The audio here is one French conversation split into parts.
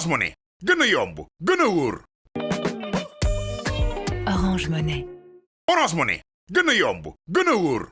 Orange Money gën a yomb gën a wóor. Orange Money. Orange Money gën a yomb gën a wóor.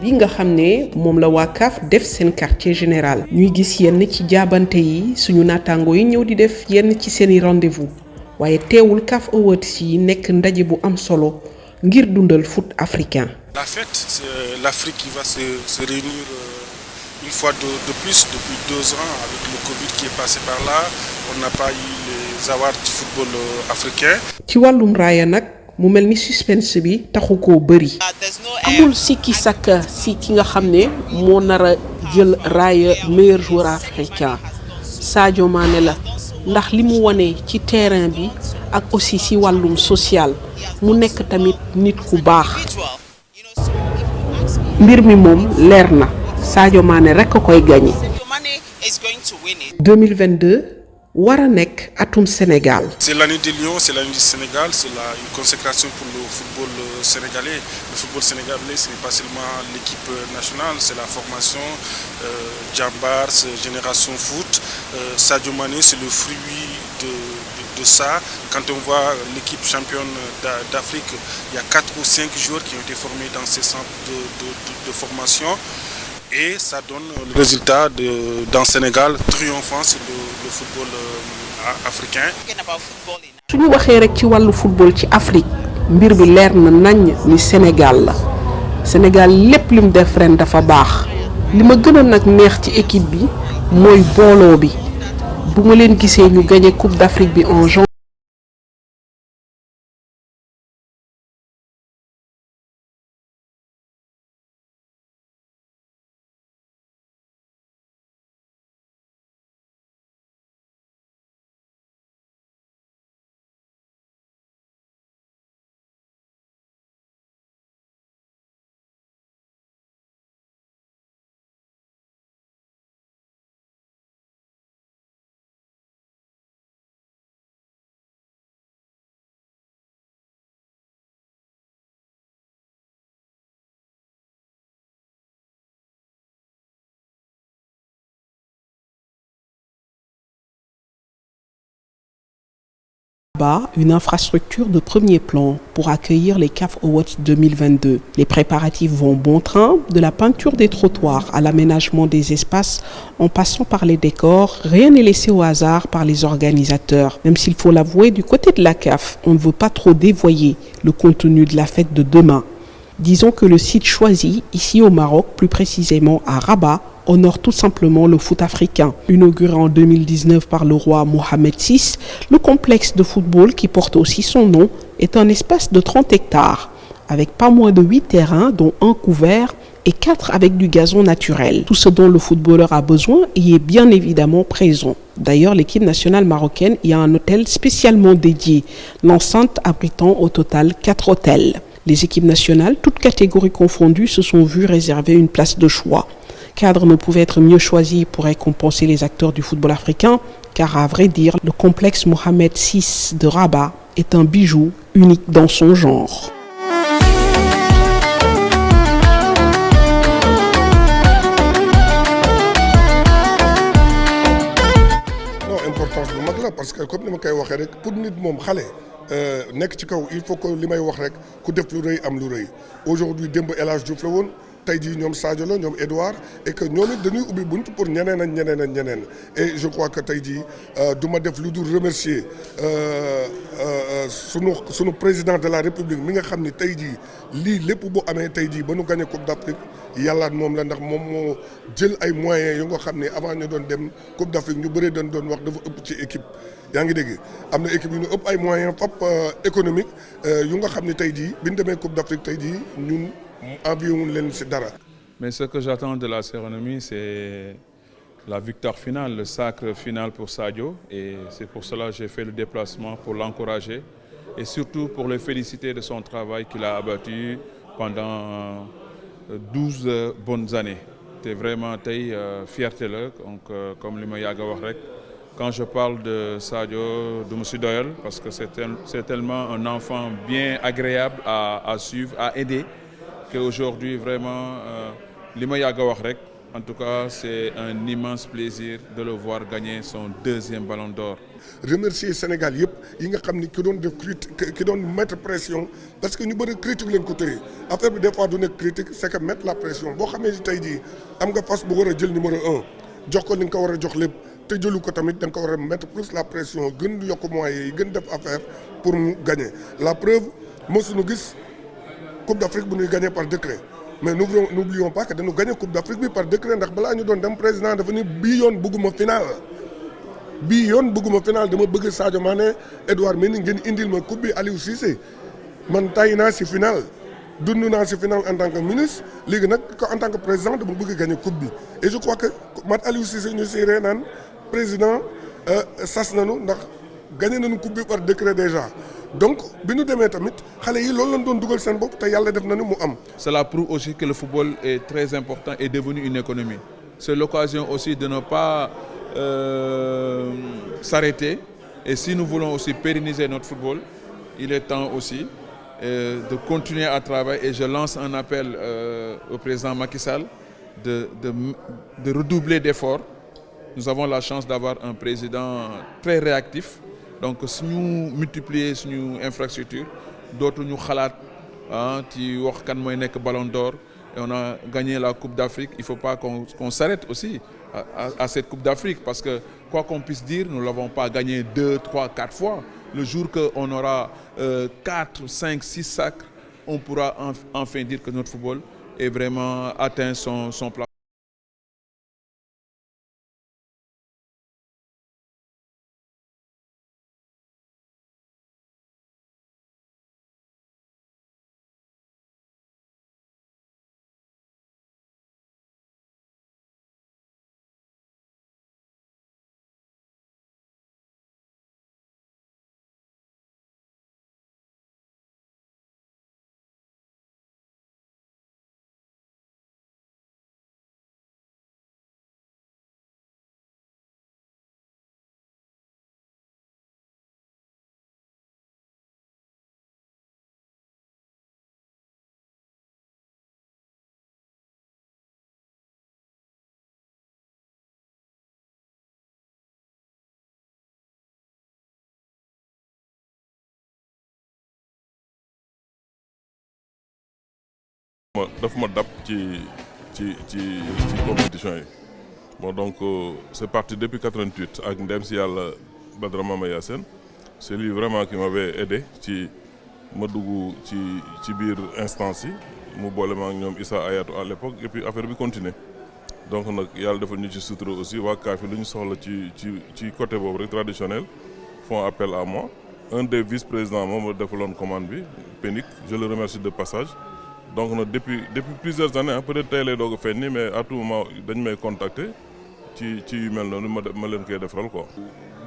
bi nga xam ne moom la waa CAF def seen quartier général ñuy gis yenn ci jaabante yi suñu naataango yi ñëw di def yenn ci seeni rendez-vous waaye teewul CAF Awards yi nekk ndaje bu am solo ngir dundal foot africain. La fête, c'est l'Afrique qui va se réunir une fois de plus depuis 2 ans avec le Covid qui est passé par là. On n'a pas eu les awards du football africain. ci wàllum raaya nag mu mel ni suspense bi taxu koo bëri. amul sikki sàkka si ki nga xam ne moo nar a jël raaya meilleur joueur africain Sadio Mané la ndax li mu wone ci terrain bi ak aussi si wàllum social mu nekk tamit nit ku baax. mbir mi moom leer na Sadio Mané rekk a koy gagné. 2022 war a nekk atum Sénégal. C'est l'année des Lions, c'est l'année du Sénégal, c'est une consécration pour le football sénégalais. Le football sénégalais, ce n'est pas seulement l'équipe nationale, c'est la formation, Djambar, c'est Génération Foot. Sadio Mané, c'est le fruit de ça. Quand on voit l'équipe championne d'Afrique, il y a 4 ou 5 joueurs qui ont été formés dans ces centres de formation. Et ça donne le résultat dans le Sénégal triomphant sur le football africain. suñu waxee rek ci wàllu football ci Afrique mbir bi leer na nañ ni Sénégal la Sénégal lépp lim def ren dafa baax li ma gën a nag neex ci équipe bi mooy booloo bi bu ma leen gisee ñu gagné Coupe d'Afrique bi en janvier. Une infrastructure de premier plan pour accueillir les CAF Awards 2022. Les préparatifs vont bon train, de la peinture des trottoirs à l'aménagement des espaces, en passant par les décors, rien n'est laissé au hasard par les organisateurs. Même s'il faut l'avouer, du côté de la CAF, on ne veut pas trop dévoyer le contenu de la fête de demain. Disons que le site choisi, ici au Maroc, plus précisément à Rabat, honore tout simplement le foot africain. Inauguré en 2019 par le roi Mohamed VI, le complexe de football qui porte aussi son nom est un espace de 30 hectares, avec pas moins de 8 terrains dont un couvert et 4 avec du gazon naturel. Tout ce dont le footballeur a besoin y est bien évidemment présent. D'ailleurs, l'équipe nationale marocaine y a un hôtel spécialement dédié, l'enceinte abritant au total 4 hôtels. Les équipes nationales, toutes catégories confondues, se sont vues réserver une place de choix. Cadre ne pouvait être mieux choisi pour récompenser les acteurs du football africain, car à vrai dire, le complexe Mohamed VI de Rabat est un bijou unique dans son genre. Importance bu mag la parce que comme ni ma koy waxee rek pour nit moom xale nekk ci kaw il faut que li may wax rek ku def lu rëy am lu rëy aujourd'hui démb El Hadj Diouf la woon tey jii ñoom Sadio la ñoom Edouard et que ñoom it dañuy ubbi bunt pour ñeneen ak ñeneen ak ñeneen et je crois que tey jii du ma def lu dul remercier sunu président de la République mi nga xam ni tey jii lii lépp bu amee tey jii ba nu gagné Coupe d'Afrique yàllaat moom la ndax moom moo jël ay moyens yu nga xam ne avant ñu doon dem Coupe d'Afrique ñu bëree doon wax dafa ëpp ci équipe yaa ngi dégg am na équipe yu ñu ëpp ay moyens fop économique yu nga xam ne tey jii bi ñu demee Coupe d'Afrique tey jii ñun envié wuñ leen ci dara. Mais ce que j'attends de la cérémonie, c'est la victoire finale, le sacre final pour Sadio. Et c'est pour cela que j'ai fait le déplacement pour l'encourager et surtout pour le féliciter de son travail qu'il a abattu pendant 12 bonnes années. C'est vraiment tey fierté la donc comme li ma yàgg a wax rek quand je parle de Sadio du ma si doyal parce que c'est tellement un enfant bien agréable à suivre, à aider qu'aujourd'hui vraiment li ma yàgg a wax rek en tout cas c'est un immense plaisir de le voir gagner son 2e ballon d'or. Remercier Sénégal yëpp yi nga xam ni ki doon def ki doon mettre pression parce que ñu bëri critique leen ko tëye affaire bi des fois du nekk critique c'est que mettre la pression boo xamee ni tey jii am nga fas bu war a jël numéro 1 jox ko li nga ko war a jox lépp te jëlu ko tamit da nga ko war a mettre plus la pression gën yokk moyens yi gën def affaire pour mu gagner la preuve mosuñu gis Coupe d'Afrique bu ñuy gagner par décret. Mais n'oublions pas que dañu gagné Coupe d'Afrique bi par décret ndax balaa ñu doon dem président dafa ni bii yoon bëgguma final dama bëgg Sadio Mané Edouard Mendy ngeen indil ma coupe bi Aliou Cissé man tay naa si final dund naa si final en tant que ministre léegi nag en tant que président dama bëgg gagné coupe bi et je crois que mat Aliou Cissé ñu si ree naan président sas nañu ndax gagné nañu coupe bi par décret déjà. Donc bi ñu demee tamit xale yi loolu lañ doon dugal seen bopp te yàlla def na ni mu am. Cela prouve aussi que le football est très important et devenu une économie. C'est l'occasion aussi de ne pas s'arrêter et si nous voulons aussi pérenniser notre football, il est temps aussi de continuer à travailler et je lance un appel au président Macky Sall de redoubler d'efforts. Nous avons la chance d'avoir un président très réactif. Donc si ñu multiplier suñu infrastructure dootuñu xalaat ci wax kan mooy nekk Ballon d'Or et on a gagné la Coupe d'Afrique. Il faut pas qu'on s'arrête aussi à cette Coupe d'Afrique parce que quoi qu'on puisse dire, nous l'avons pas gagné 2, 3, 4 fois. Le jour qu'on aura 4, 5, 6 sacres, on pourra enfin dire que notre football est vraiment atteint son plafond. daf ma dab ci compétition yi bon donc c'est parti depuis 88 ak ndem si yàlla Badara Mama Yacine c'est lui vraiment qui m'avait aidé ci ma dugg ci biir instance yi mu boole ma ak ñoom Issa Ayatou à l'époque et puis affaire bi continuer donc nag yàlla defal ñu ci sutura aussi waa Kaafi lu ñu soxla ci côté boobu rek traditionnel font appel à moi un des vice-présidents moom la defaloon commande bi Pénic je le remercie de passage donc nag depuis plusieurs années peut-être tey lay doog a feeñ nii mais à tout moment dañ may contacter ci yu mel noonu ma leen koy defaral quoi.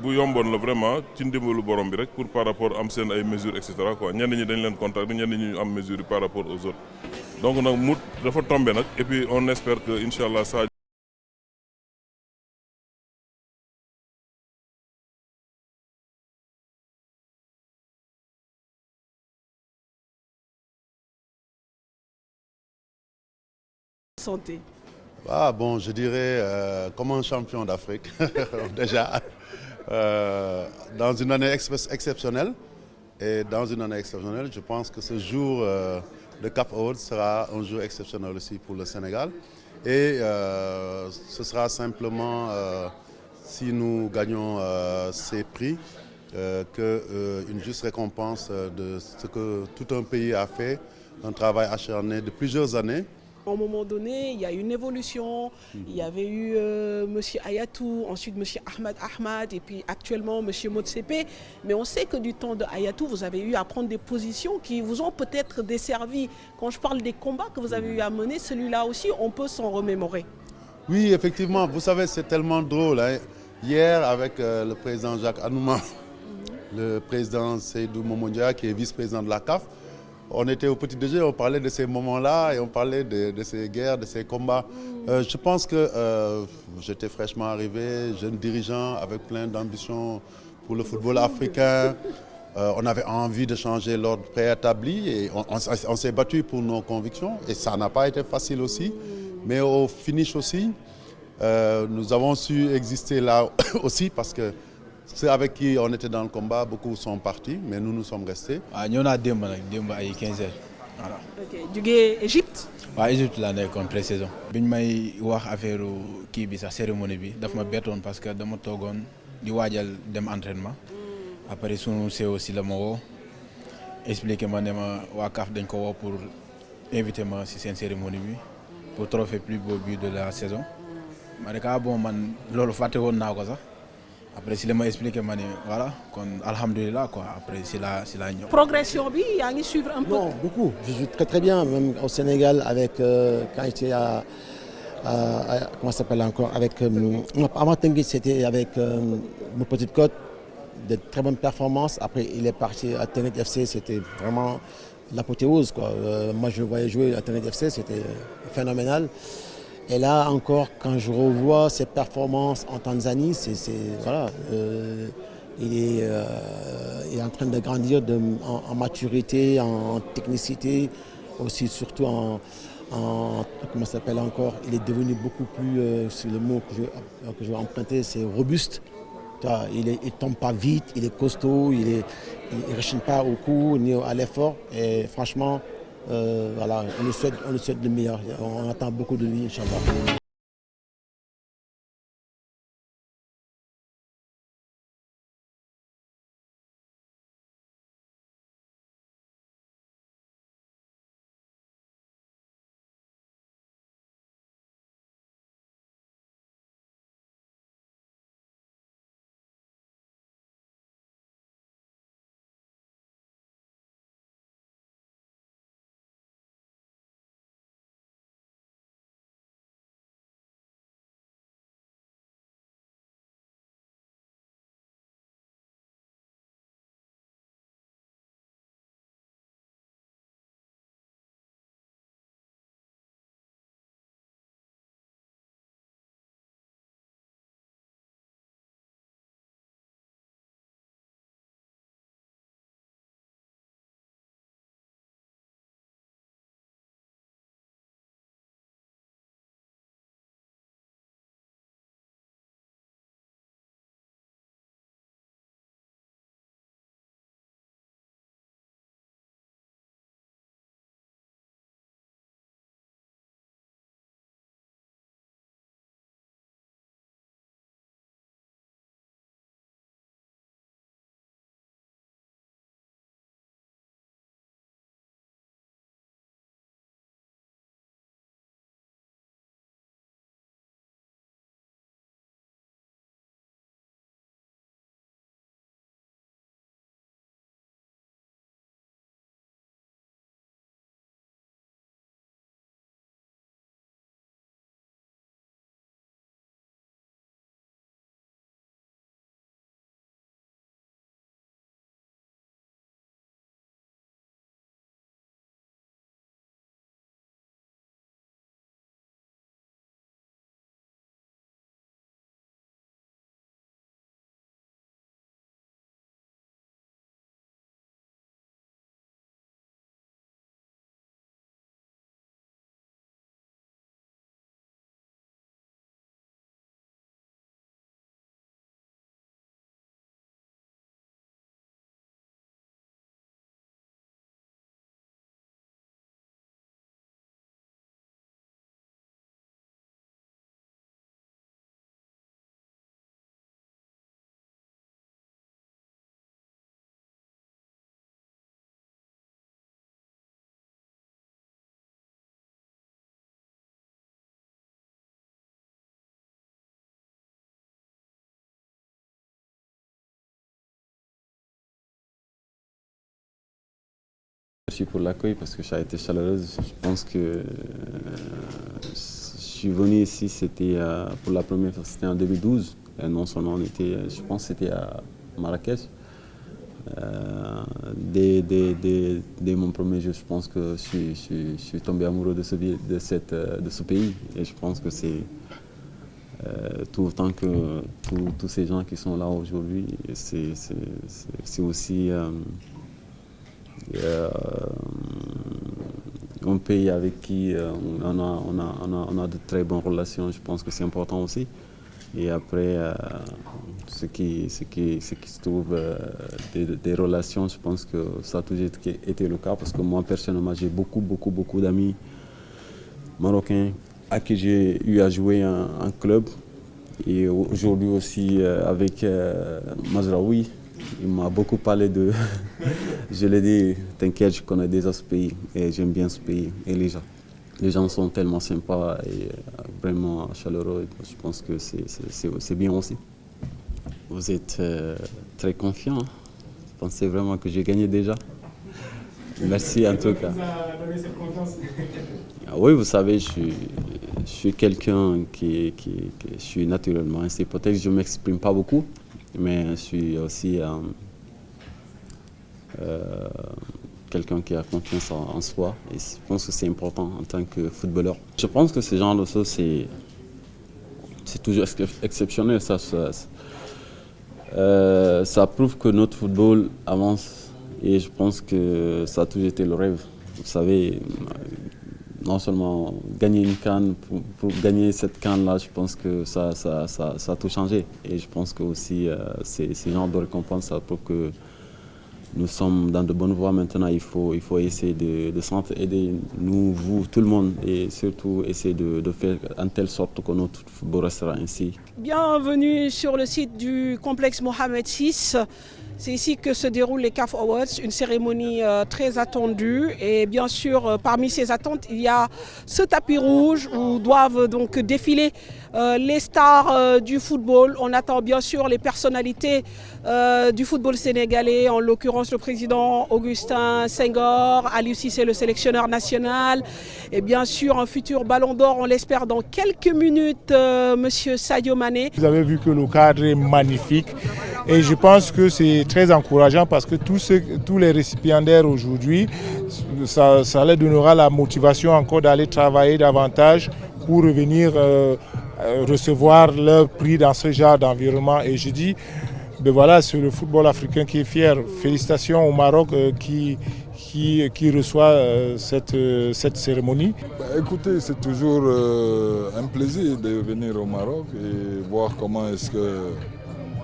bu yomboon la vraiment ci ndimbalu borom bi rek pour par rapport am seen ay mesures et cetera quoi ñenn ñi dañ leen contacter ñenn ñi ñu am mesures yi par rapport aux autres donc nag mu dafa tombé nag et puis on espère que incha allah ça. Santé. Ah bon, je dirais comme un champion d'Afrique, déjà, dans une année exceptionnelle. Et dans une année exceptionnelle, je pense que ce jour de Cap Awards sera un jour exceptionnel aussi pour le Sénégal. Et ce sera simplement, si nous gagnons ces prix, qu'une juste récompense de ce que tout un pays a fait, un travail acharné de plusieurs années. À un moment donné, il y a eu une évolution. Il y avait eu M. Ayatou, ensuite M. Ahmad, et puis actuellement M. Motsepe. Mais on sait que du temps de Ayatou, vous avez eu à prendre des positions qui vous ont peut-être desservi. Quand je parle des combats que vous avez eu à mener, celui-là aussi, on peut s'en remémorer. Oui, effectivement. Vous savez, c'est tellement drôle. Hein. Hier, avec le président Jacques Anouma, le président Seydou Momondia, qui est vice-président de la CAF, on était au petit déjeuner, on parlait de ces moments-là et on parlait de ces guerres, de ces combats. Je pense que j'étais fraîchement arrivé, jeune dirigeant avec plein d'ambition pour le football africain. On avait envie de changer l'ordre préétabli et on s'est battu pour nos convictions et ça n'a pas été facile aussi. Mais au finish aussi, nous avons su exister là aussi parce que ceux avec qui on était dans le combat, beaucoup sont partis, mais nous sommes restés. Nous avons démb ay 15 heures. Voilà. Ok. Du Égypte. Waaw Égypte laa nekkoon pré-saison. biñ may wax affaire kii bi sax cérémonie bi daf ma bettoon parce que dama toogoon di waajal dem entraînement. Après sunu CEO aussi la ma woo expliqué ma ne ma waa CAF dañ ko woo pour inviter ma si seen cérémonie bi pour trophée plus beau but de la saison. Ma ne ko bon man loolu fàtte woon naa ko sax. Après, si m'a expliqué, voilà, alhamdoulilah, quoi. Après, c'est là. Progression, il y a un suivre un peu. Non, beaucoup. Je joue très très bien, même au Sénégal, avec quand j'étais comment ça s'appelle encore, avec avant Tenguy, c'était avec mon Petite Côte, de très bonnes performances. Après, il est parti à Tenet FC, c'était vraiment l'apothéose, quoi. Moi, je le voyais jouer à Tenet FC, c'était phénoménal. Et là encore, quand je revois ses performances en Tanzanie, voilà, il est en train de grandir en maturité, en technicité, aussi surtout comment ça s'appelle encore, il est devenu beaucoup plus, c'est le mot que je vais emprunter, c'est robuste. Il ne tombe pas vite, il est costaud, il ne rechigne pas au coup ni à l'effort. Et franchement, voilà, on lui souhaite le meilleur. On attend beaucoup de lui, Inch'Allah. merci pour l'accueil parce que ça a été chaleureuse. Je pense que je suis venu ici, c'était pour la première fois, c'était en 2012. Et non seulement on était, je pense que c'était à Marrakech. Dès mon premier jour, je pense que je suis tombé amoureux de ce pays. Et je pense que c'est tout autant que tous ces gens qui sont là aujourd'hui, c'est aussi un pays avec qui on a de très bonnes relations. Je pense que c'est important aussi. Et après, ce qui se trouve des relations, je pense que ça a toujours été le cas parce que moi, personnellement, j'ai beaucoup d'amis marocains à qui j'ai eu à jouer en club. Et aujourd'hui aussi avec Mazraoui, il m'a beaucoup parlé de... Je l'ai dit, t'inquiète, je connais déjà ce pays et j'aime bien ce pays et les gens. Les gens sont tellement sympas et vraiment chaleureux. Je pense que c'est bien aussi. Vous êtes très confiant. Vous pensez vraiment que j'ai gagné déjà? Merci en tout cas. Oui, vous savez, je suis quelqu'un qui je suis naturellement ainsi. Peut-être que je ne m'exprime pas beaucoup, mais je suis aussi quelqu'un qui a confiance en soi. Et je pense que c'est important en tant que footballeur. Je pense que ce genre de choses, c'est toujours exceptionnel. Ça prouve que notre football avance et je pense que ça a toujours été le rêve. Vous savez, non seulement gagner une CAN, pour gagner cette CAN-là, je pense que ça a tout changé. Et je pense que aussi ces genres de récompenses, ça prouve que nous sommes dans de bonnes voies. Maintenant, il faut essayer de s'entraider, nous, vous, tout le monde, et surtout essayer de faire en telle sorte que notre football restera ainsi. Bienvenue sur le site du complexe Mohamed VI. C'est ici que se déroulent les CAF Awards, une cérémonie très attendue. Et bien sûr, parmi ces attentes, il y a ce tapis rouge où doivent donc défiler les stars du football. On attend bien sûr les personnalités du football sénégalais, en l'occurrence le président Augustin Senghor, Aliou Cissé, le sélectionneur national. Et bien sûr, un futur ballon d'or, on l'espère dans quelques minutes, monsieur Sadio Mané. Vous avez vu que le cadre est magnifique et je pense que c'est très encourageant parce que tous les récipiendaires aujourd'hui, ça leur donnera la motivation encore d'aller travailler davantage pour revenir recevoir leur prix dans ce genre d'environnement. Et je dis, ben voilà, c'est le football africain qui est fier. Félicitations au Maroc qui reçoit cette cérémonie. Écoutez, c'est toujours un plaisir de venir au Maroc et voir comment est-ce que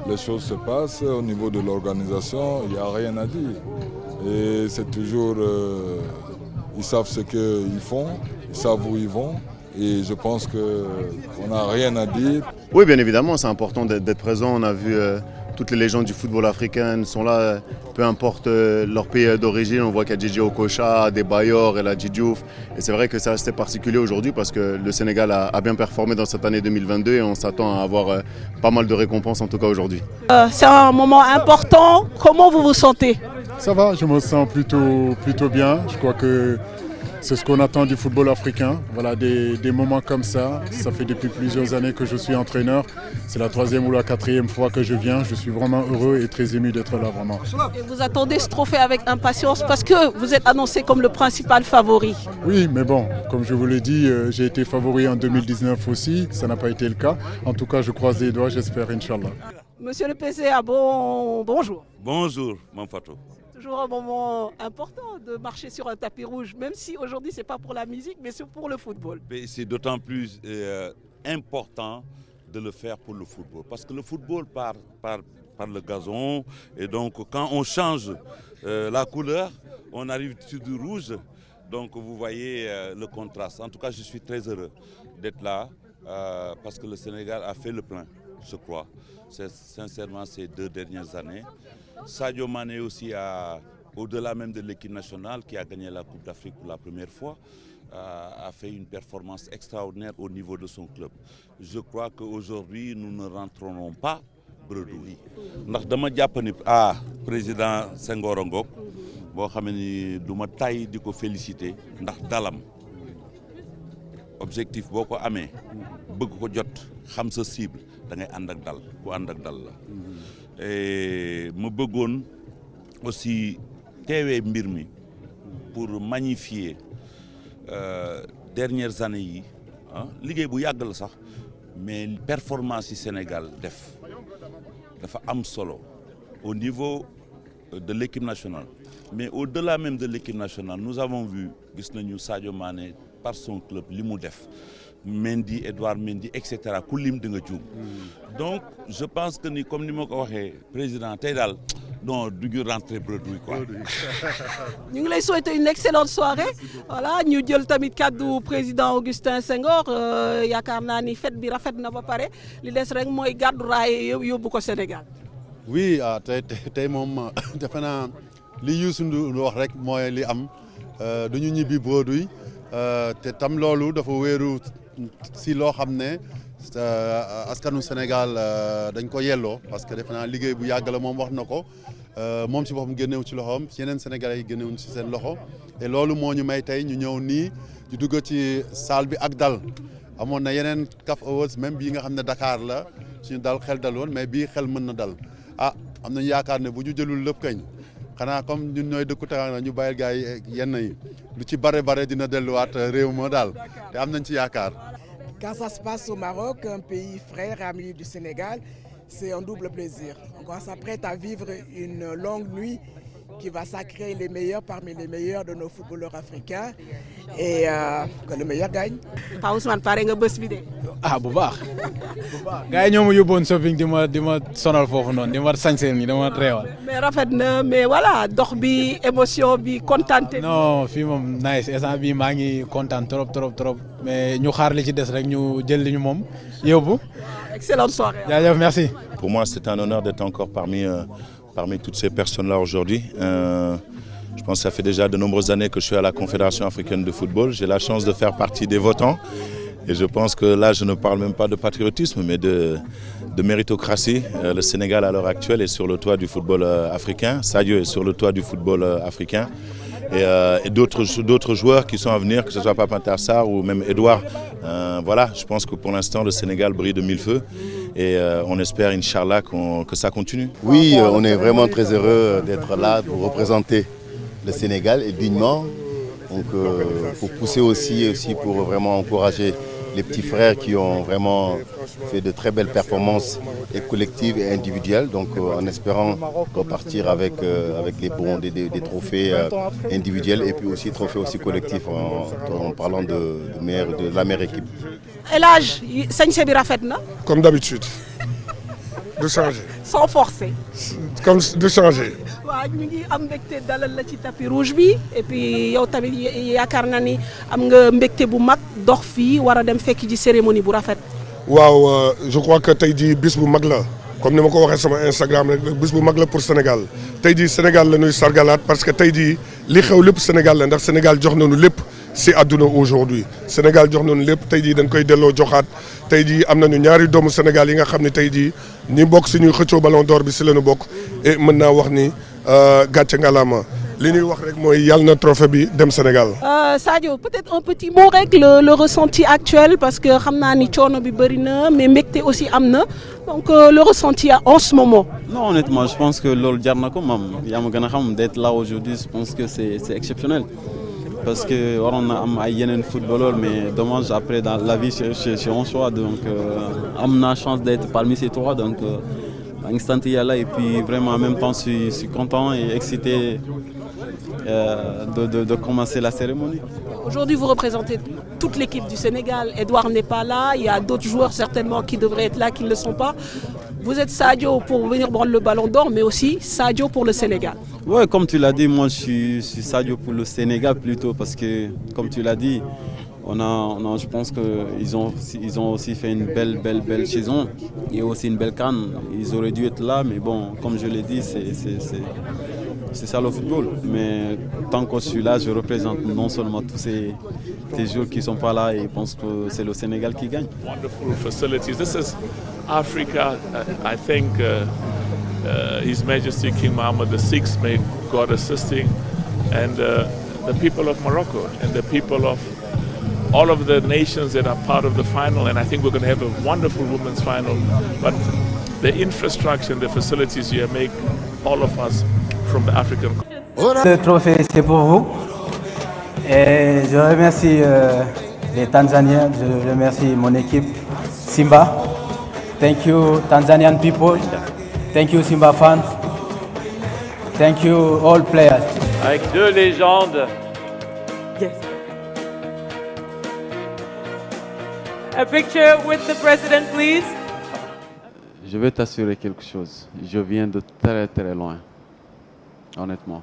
les choses se passent. Au niveau de l'organisation, il n'y a rien à dire. Et c'est toujours... ils savent ce qu'ils font, ils savent où ils vont. Et je pense qu'on n'a rien à dire. Oui, bien évidemment, c'est important d'être présent. On a vu toutes les légendes du football africain sont là, peu importe leur pays d'origine. On voit qu'il y a Djidji Okocha, Adebayor, El Hadji Diouf. Et c'est vrai que c'est assez particulier aujourd'hui parce que le Sénégal a bien performé dans cette année 2022 et on s'attend à avoir pas mal de récompenses en tout cas aujourd'hui. C'est un moment important. Comment vous vous sentez? Ça va, je me sens plutôt bien. Je crois que c'est ce qu'on attend du football africain. Voilà, des moments comme ça. Ça fait depuis plusieurs années que je suis entraîneur. C'est la 3e ou la 4e fois que je viens. Je suis vraiment heureux et très ému d'être là, vraiment. Et vous attendez ce trophée avec impatience parce que vous êtes annoncé comme le principal favori. Oui, mais bon, comme je vous l'ai dit, j'ai été favori en 2019 aussi. Ça n'a pas été le cas. En tout cas, je croise les doigts, j'espère, Inch'Allah. Monsieur le PCA, bonjour. Bonjour, Manfato. Toujours un moment important de marcher sur un tapis rouge, même si aujourd'hui ce n'est pas pour la musique, mais c'est pour le football. C'est d'autant plus important de le faire pour le football, parce que le football part le gazon, et donc quand on change la couleur, on arrive sur du rouge, donc vous voyez le contraste. En tout cas, je suis très heureux d'être là, parce que le Sénégal a fait le plein, je crois, sincèrement ces 2 dernières années. Sadio Mané aussi, au-delà même de l'équipe nationale qui a gagné la Coupe d'Afrique pour la première fois, a fait une performance extraordinaire au niveau de son club. Je crois qu'aujourd'hui, nous ne rentrerons pas bredouille. Ndax dama jàpp ni président Senghor Ngok boo xam ni du ma tay di ko féliciter ndax dalam objectif boo ko amee bëgg ko jot xam sa cible da ngay ànd ak dal ku ànd ak dal la ma bëggoon aussi teewee mbir mi pour magnifier dernières années yi liggéey bu yàgg la sax mais performance yi Sénégal dafa am solo au niveau de l'équipe nationale mais au-delà même de l'équipe nationale nous avons vu gis nañu Sadio Mané par son club li mu def Mendy Edouard Mendy et cetera ku lim di nga juum donc je pense que ni comme ni ma ko waxee président tey daal non du ñu rentrer bredouille quoi. ñu ngi lay souhaiter une excellente soirée voilà ñu jël tamit kaddu président Augustin Senghor yaakaar naa ni fête bi rafet na ba pare li des rek mooy gàddu raay yóbbu ko Sénégal. oui tey moom defe naa li Youssou Ndour wax rek mooy li am du ñu ñibbi bredouille te tam loolu dafa wéeru si loo xam ne askanu Sénégal dañ ko yelloo parce que defe naa liggéey bu yàgg la moom wax na ko moom si boppam génnewu ci loxoom yeneen Sénégalais yi génnewuñ ci seen loxo et loolu moo ñu may tey ñu ñëw nii di dugg ci salle bi ak dal amoon na yeneen CAF Awards même bii nga xam ne Dakar la suñu dal xel dal woon mais bii xel mën na dal am nañu yaakaar ne bu ñu jëlul lépp kañ xanaa comme ñun ñooy dëkku Teranga ñu bàyyil gars yi yenn yi lu ci bare dina delluwaat réew ma daal te am nañ ci yaakaar. Quand ça se passe au Maroc, un pays frère et ami du Sénégal, c'est un double plaisir. On s'apprête à vivre une longue nuit qui va sacrer les meilleurs parmi les meilleurs de nos footballeurs africains et que le meilleur gagne. Pa Ousmane pare nga bés bi de. bu baax gars yi ñoo ma yóbboon shopping di ma sonal foofu noonu di ma sañseel ni dama réewal. mais rafet na mais voilà dox bi émotion bi kontaan. non fii moom nice instant bii maa ngi kontaan trop mais ñu xaar li ci des rek ñu jël li ñu moom yóbbu. excellente soirée. jaajëf merci. Pour moi c'est un honneur d'être encore parmi toutes ces personnes-là aujourd'hui. Je pense que ça fait déjà de nombreuses années que je suis à la Confédération africaine de football. J'ai la chance de faire partie des votants. Et je pense que là, je ne parle même pas de patriotisme, mais de méritocratie. Le Sénégal, à l'heure actuelle, est sur le toit du football africain. Sadio est sur le toit du football africain. Et d'autres joueurs qui sont à venir, que ce soit Pape Matar Sarr ou même Edouard. Voilà, je pense que pour l'instant, le Sénégal brille de mille feux. Et on espère, Inch'Allah, que ça continue. Oui, on est vraiment très heureux d'être là pour représenter le Sénégal et dignement. Donc, pour pousser aussi pour vraiment encourager les petits frères qui ont vraiment fait de très belles performances et collectives et individuelles. Donc, en espérant repartir avec les bons des trophées individuels et puis aussi trophées aussi collectifs en parlant de la meilleure équipe. El Hadj sañse bi rafet na. Comme d'habitude. De changer. Sans forcer. Comme de changer. waaw ñu ngi am mbégte dalal la ci tapis rouge bi et puis yow tamit yaakaar naa ni am nga mbégte bu mag dox fii war a dem fekk ji cérémonie bu rafet. waaw je crois que tey jii bis bu mag la comme ni ma ko waxee sama Instagram rek bis bu mag la pour Sénégal tey jii Sénégal la ñuy sargalaat parce que tey jii li xew lépp Sénégal la ndax Sénégal jox nañu lépp si àdduna aujourd'hui Sénégal jox nañu lépp tey jii dañ koy delloo joxaat tey jii am nañu ñaari doomu Sénégal yi nga xam ne tey jii ñi bokk si ñuy xëccoo ballon d'or bi si la ñu bokk et mën naa wax ni gàcce ngalaama li ñuy wax rek mooy yàlla na trophée bi dem Sénégal. Sadio peut-être un petit mot rek le ressenti actuel parce que xam naa ni coono bi bëri na mais mbégte aussi am na donc le ressenti en ce moment. Non, honnêtement, je pense que loolu jar na ko moom yaa ma gën a xam d'être là aujourd'hui, je pense que c'est exceptionnel. Parce que waroon na am ay yeneen footballeur mais dommage après dans la vie c'est un choix donc am na chance d'être parmi ces trois donc maa ngi sant yàlla et puis vraiment en même temps je suis content et excité de commencer la cérémonie. Aujourd'hui vous représentez toute l'équipe du Sénégal. Edouard n'est pas là, il y a d'autres joueurs certainement qui devraient être là qui ne le sont pas. Vous êtes Sadio pour venir prendre le ballon d'or mais aussi Sadio pour le Sénégal. Ouais, comme tu l'as dit, moi je suis Sadio pour le Sénégal plutôt parce que comme tu l'as dit, je pense qu'ils ont aussi fait une belle saison et aussi une belle CAN. Ils auraient dû être là, mais bon, comme je l'ai dit, c'est ça le football. Mais tant que je suis là, je représente non seulement tous ces joueurs qui ne sont pas là et je pense que c'est le Sénégal qui gagne. Wonderful facilities. This is Africa. I think His Majesty King Mohammed VI, may God assist him, and the people of Morocco and the people of all of the nations that are part of the final. And I think we're going to have a wonderful women's final. But the infrastructure and the facilities here make all of us from the African. Le trophée, c'est pour vous. Et je remercie les Tanzaniens, je remercie mon équipe Simba. Thank you Tanzanian people. Thank you Simba fans. Thank you all players. Avec deux légendes. Yes. A picture with the president, please. Je vais t'assurer quelque chose. Je viens de très très loin, honnêtement.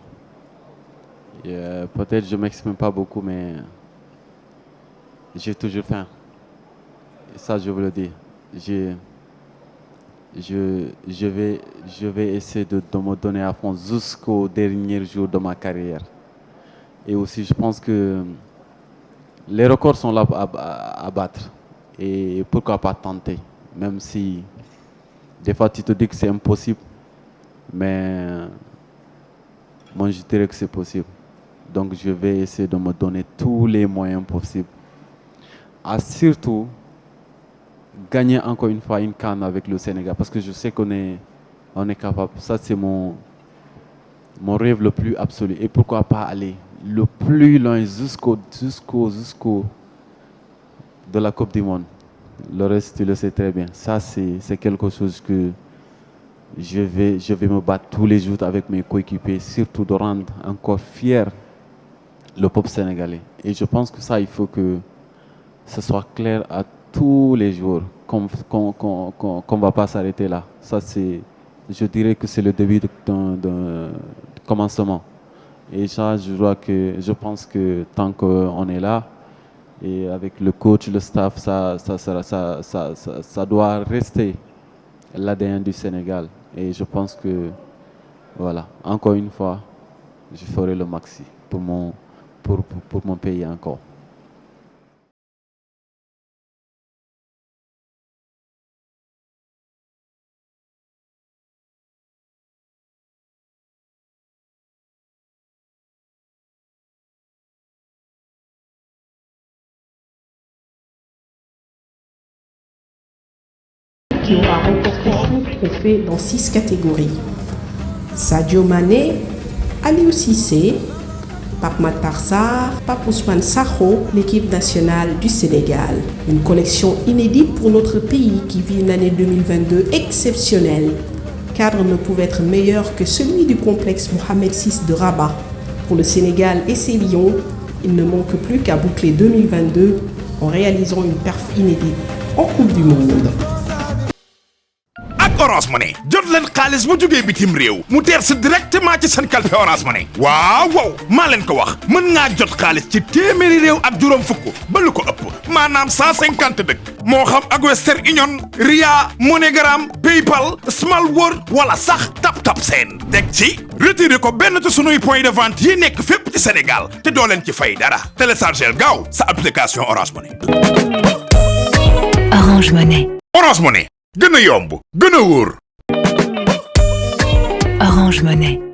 Peut-être je ne m'exprime pas beaucoup, mais j'ai toujours faim. Et ça, je vous le dis. Je vais essayer de me donner à fond jusqu'au dernier jour de ma carrière. Et aussi, je pense que les records sont là à battre. Et pourquoi pas tenter, même si des fois tu te dis que c'est impossible, mais moi je dirais que c'est possible. Donc je vais essayer de me donner tous les moyens possibles. Surtout, gagner encore une fois une CAN avec le Sénégal, parce que je sais qu'on est capable. Ça c'est mon rêve le plus absolu. Et pourquoi pas aller le plus loin jusqu'au de la Coupe du Monde. Le reste, tu le sais très bien. Ça, c'est quelque chose que je vais me battre tous les jours avec mes coéquipiers, surtout de rendre encore fier le peuple sénégalais. Et je pense que ça, il faut que ce soit clair à tous les jours, qu'on ne va pas s'arrêter là. Ça, je dirais que c'est le début d'un commencement. Et ça, je pense que tant qu'on est là, et avec le coach, le staff, ça doit rester l'ADN du Sénégal. Et je pense que, voilà, encore une fois, je ferai le maxi pour mon pays encore. Qui aura remporté 5 trophées dans 6 catégories. Sadio Mané, Aliou Cissé, Pape Matar Sarr, Pape Ousmane Sakho, l'équipe nationale du Sénégal. Une collection inédite pour notre pays qui vit une année 2022 exceptionnelle. Cadre ne pouvait être meilleur que celui du complexe Mohamed VI de Rabat. Pour le Sénégal et ses Lions, il ne manque plus qu'à boucler 2022 en réalisant une perf inédite en Coupe du Monde. Orange Money jot leen xaalis bu jógee bitim réew mu teer si directement ci seen kalpe Orange Money waaw maa leen ko wax mën ngaa jot xaalis ci téeméeri réew ak juróom fukk ba lu ko ëpp maanaam 150 dëkk moo xam ak Western Union Ria MoneyGram PayPal Small World wala sax Tap Send teg ci retiré ko benn ci sunuy point de vente yi nekk fépp ci Sénégal te doo leen ci fay dara téléchargeel gaaw sa application Orange Money. Orange Money. Orange Money. gën a yomb gën a wóor. Orange Money.